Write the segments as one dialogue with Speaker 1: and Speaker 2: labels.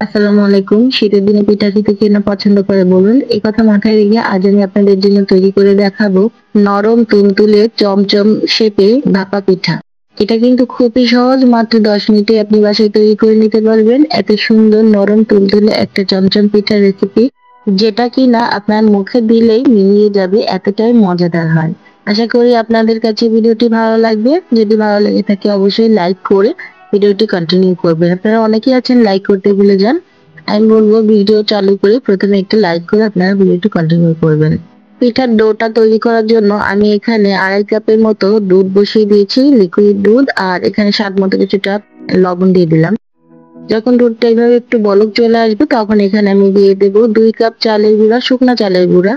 Speaker 1: আসসালামু আলাইকুম। শীতের দিনে পিঠা খেতে কে না পছন্দ করে বলুন? এই কথা মাথায় রেখে আজ আমি আপনাদের জন্য তৈরি করে দেখাবো নরম তুলতুলে চমচম শেপে ভাপা পিঠা। এটা কিন্তু খুবই সহজ, মাত্র 10 মিনিটে আপনি বাসায় তৈরি করে নিতে পারবেন এত সুন্দর নরম তুলতুলে একটা চমচম পিঠার রেসিপি, যেটা কিনা আপনার মুখে দিলেই মিলিয়ে যাবে, এতটাই মজাদার হয়। আশা করি আপনাদের কাছে ভিডিওটি ভালো লাগবে। যদি ভালো লেগে থাকে অবশ্যই লাইক করে ভিডিওটি কন্টিনিউ করবেন। আপনারা অনেকেই আছেন লাইক করতে ভুলে যান। আমি বলবো ভিডিও চালু করে প্রথমে একটু লাইক করে আপনারা ভিডিওটি কন্টিনিউ করবেন। পিঠার ডোটা তৈরি করার জন্য আমি এখানে 2.5 কাপের মতো দুধ বসিয়ে দিয়েছি, লিকুইড দুধ, আর এখানে স্বাদ মতো কিছুটা লবণ দিয়ে দিলাম। যখন দুধটা এইভাবে একটু বলক চলে আসবে তখন এখানে আমি দিয়ে দেবো 2 কাপ চালের গুঁড়া, শুকনা চালের গুঁড়া,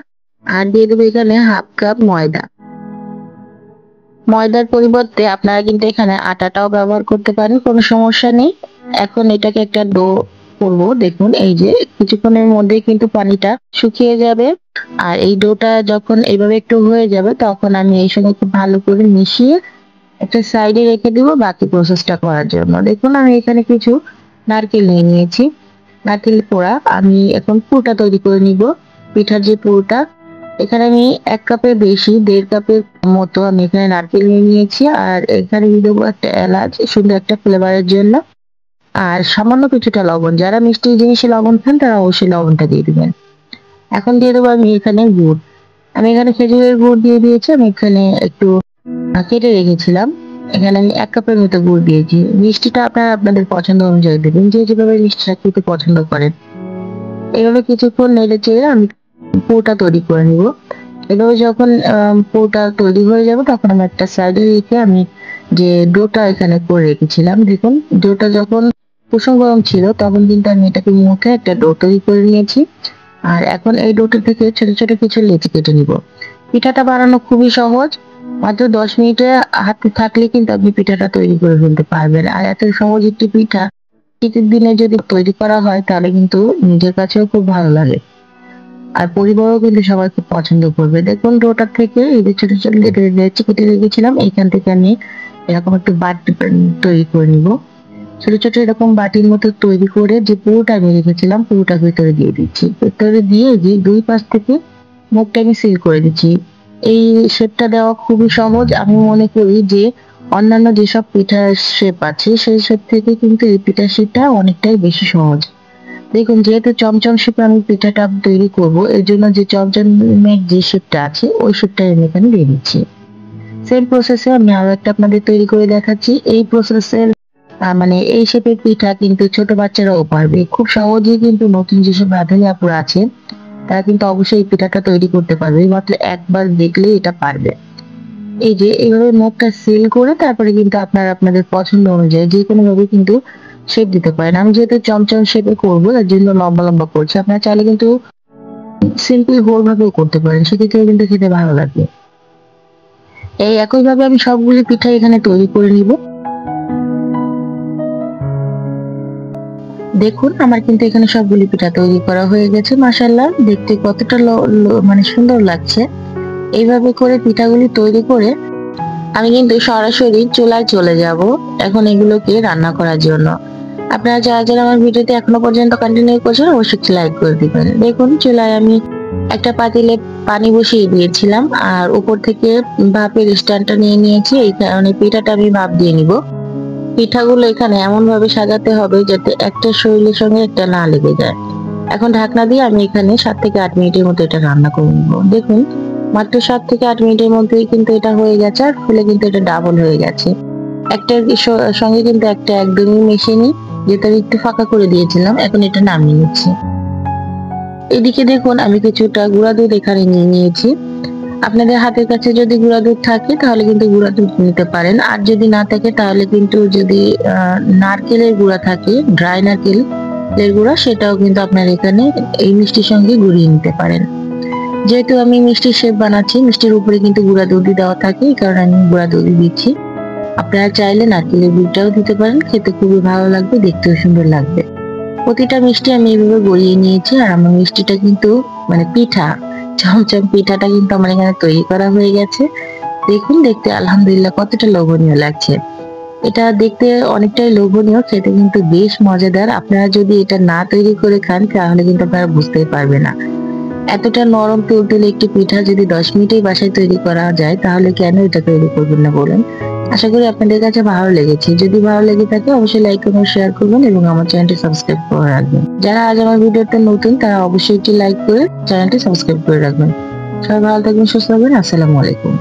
Speaker 1: আর দিয়ে দেবো এখানে 1/2 কাপ ময়দা। ময়দার পরিবর্তে আপনারা কিন্তু এখানে আটাটাও ব্যবহার করতে পারেন, কোনো সমস্যা নেই। এখন এটাকে একটা ডো করবো। দেখুন এই যে কিছুক্ষণের মধ্যে কিন্তু পানিটা শুকিয়ে যাবে। আর এই ডোটা যখন এইভাবে একটু হয়ে যাবে তখন আমি এই সঙ্গে খুব ভালো করে মিশিয়ে একটা সাইডে রেখে দিব বাকি প্রসেসটা করার জন্য। দেখুন আমি এখানে কিছু নারকেল নিয়ে নিয়েছি, নারকেল পোড়া। আমি এখন পুরটা তৈরি করে নিব। পিঠার যে পুরটা, এখানে আমি 1 কাপের বেশি 1.5 কাপের মতো আমি এখানে নারকেল নিয়ে নিয়েছি, আর এখানে দিয়ে দেবো একটা এলাচ সুন্দর একটা ফ্লেভারের জন্য, আর সামান্য কিছুটা লবণ। যারা মিষ্টি জিনিসে লবণ খান তারা অবশ্যই লবণটা দিয়ে দিবেন। এখন দিয়ে দেবো আমি এখানে গুড়। আমি এখানে খেজুরের গুড় দিয়ে দিয়েছি। আমি এখানে একটু কেটে রেখেছিলাম। এখানে আমি 1 কাপের মতো গুড় দিয়েছি। মিষ্টিটা আপনারা আপনাদের পছন্দ অনুযায়ী দেবেন, যে যেভাবে মিষ্টিটা খেতে পছন্দ করেন। এভাবে কিছুক্ষণ নেড়ে চেড়ে আমি পুরটা তৈরি করে নিব। এভাবে যখন পুরটা তৈরি হয়ে যাবে তখন আমি একটা সাইডে রেখে আমি যে ডোটা এখানে করে রেখেছিলাম, দেখুন ডোটা যখন কুসুম গরম ছিল তখন কিন্তু আমি এটাকে মুখে একটা ডো তৈরি করে নিয়েছি। আর এখন এই ডোটা থেকে ছোট ছোট কিছু লেচি কেটে নিব। পিঠাটা বানানো খুবই সহজ, মাত্র 10 মিনিটে হাতে থাকলে কিন্তু আপনি পিঠাটা তৈরি করে ফেলতে পারবেন। আর এত সহজ একটি পিঠা শীতের দিনে যদি তৈরি করা হয় তাহলে কিন্তু নিজের কাছেও খুব ভালো লাগে, আর পরিবারও কিন্তু সবাই খুব পছন্দ করবে। দেখুন ডোটা থেকে এই যে ছোট ছোট লেচি কেটে রেখেছিলাম, এইখান থেকে আমি এরকম একটু বাটি তৈরি করে নিব। ছোট ছোট এরকম বাটির মতো তৈরি করে যে পুরোটা আমি রেখেছিলাম পুরোটা ভেতরে দিয়ে দিচ্ছি। ভেতরে দিয়ে যে 2 পাশ থেকে মুখটা আমি সিল করে দিচ্ছি। এই শেপটা দেওয়া খুবই সহজ। আমি মনে করি যে অন্যান্য যেসব পিঠার শেপ আছে সেই শেপ থেকে কিন্তু এই পিঠার শেপটা অনেকটাই বেশি সহজ। দেখুন যেহেতু চমচম শেপে আমি পিঠাটা তৈরি করব, এর জন্য যে চমচমের যে শেপটা আছে ওই শেপটা আমি এখানে দিয়ে দিচ্ছি। সেম প্রসেসে আমি আরো একটা আপনাদের তৈরি করে দেখাচ্ছি। এই প্রসেসের মানে এই শেপের পিঠা কিন্তু ছোট বাচ্চারাও পারবে খুব সহজেই। কিন্তু নতুন যেসব রাঁধুনি আপুরা আছে তারা কিন্তু অবশ্যই এই পিঠাটা তৈরি করতে পারবে, মাত্র একবার দেখলে এটা পারবে। এই যে এইভাবে মুখটা সিল করে তারপরে কিন্তু আপনারা আপনাদের পছন্দ অনুযায়ী যে কোনো ভাবে কিন্তু শেপ দিতে পারেন। আমি যেহেতু চমচম শেপে করবো তার জন্য লম্বা লম্বা করছি, আপনারা চাইলে কিন্তু সিম্পল গোল ভাবেও করতে পারেন, সেক্ষেত্রে কিন্তু খেতে ভালো লাগবে। এই একই ভাবে আমি সবগুলি পিঠা এখানে তৈরি করে নিব। দেখুন আমার কিন্তু এখানে সবগুলি পিঠা তৈরি করা হয়ে গেছে। মাশাআল্লাহ, দেখতে কতটা মানে সুন্দর লাগছে। এইভাবে করে পিঠাগুলি তৈরি করে আমি কিন্তু সরাসরি চুলায় চলে যাব এখন এগুলোকে রান্না করার জন্য। আপনারা যারা যারা আমার ভিডিওতে এখনো পর্যন্ত কন্টিনিউ করছেন অবশ্যই লাইক করে দিবেন। দেখুন চুলায় আমি একটা পাতিলে পানি বসিয়ে দিয়েছিলাম, আর উপর থেকে ভাপের স্ট্যান্ডটা নিয়ে নিয়েছি। এই কারণে পিঠাটা আমি ভাপ দিয়ে নিব। পিঠাগুলো এখানে এমন ভাবে সাজাতে হবে যাতে একটা শরীরের সঙ্গে একটা না লেগে যায়। এখন ঢাকনা দিয়ে আমি এখানে 7 থেকে 8 মিনিটের মতো এটা রান্না করে নিব। দেখুন মাত্র 7 থেকে 8 মিনিটের মধ্যেই কিন্তু এটা হয়ে গেছে, আর ফুলে কিন্তু এটা ডাবল হয়ে গেছে। একটা সঙ্গে কিন্তু একটা একদমই মেশাইনি, যেটা একটু ফাঁকা করে দিয়েছিলাম। এখন এটা নামিয়ে নিচ্ছি। এদিকে দেখুন আমি কিছুটা গুঁড়া দুধ এখানে নিয়ে নিয়েছি। আপনাদের হাতের কাছে যদি গুঁড়া দুধ থাকে তাহলে কিন্তু গুঁড়া দুধ নিতে পারেন, আর যদি না থাকে তাহলে কিন্তু যদি নারকেলের গুঁড়া থাকে, ড্রাই নারকেলের গুঁড়া, সেটাও কিন্তু আপনার এখানে এই মিষ্টির সঙ্গে গুঁড়িয়ে নিতে পারেন। যেহেতু আমি মিষ্টির শেপ বানাচ্ছি, মিষ্টির উপরে কিন্তু গুঁড়া দুধই দেওয়া থাকে, এই কারণে আমি গুঁড়া দুধই দিচ্ছি। আপনারা চাইলে নারকেলের গুড়টাও দিতে পারেন, খেতে খুবই ভালো লাগবে, দেখতেও সুন্দর লাগবে। প্রতিটা মিষ্টি আমি এইভাবে গড়িয়ে নিয়েছি, আর আমার মিষ্টিটা কিন্তু মানে পিঠা চমচম পিঠাটা কিন্তু আমার এখানে তৈরি করা হয়ে গেছে। দেখুন দেখতে আলহামদুলিল্লাহ কতটা লোভনীয় লাগছে। এটা দেখতে অনেকটাই লোভনীয়, খেতে কিন্তু বেশ মজাদার। আপনারা যদি এটা না তৈরি করে খান তাহলে কিন্তু আপনারা বুঝতেই পারবেন না। এতটা নরম তুলতুলে একটি পিঠা যদি 10 মিনিটেই বাসায় তৈরি করা যায় তাহলে কেন এটা তৈরি করবেন না বলুন? আশা করি আপনাদের কাছে ভালো লেগেছে। যদি ভালো লেগে থাকে অবশ্যই লাইক এবং শেয়ার করবেন এবং আমার চ্যানেলটি সাবস্ক্রাইব করে রাখবেন। যারা আজ আমার ভিডিওতে নতুন তারা অবশ্যই একটি লাইক করে চ্যানেলটি সাবস্ক্রাইব করে রাখবেন। সবাই ভালো থাকবেন, সুস্থ থাকবেন। আসসালামু আলাইকুম।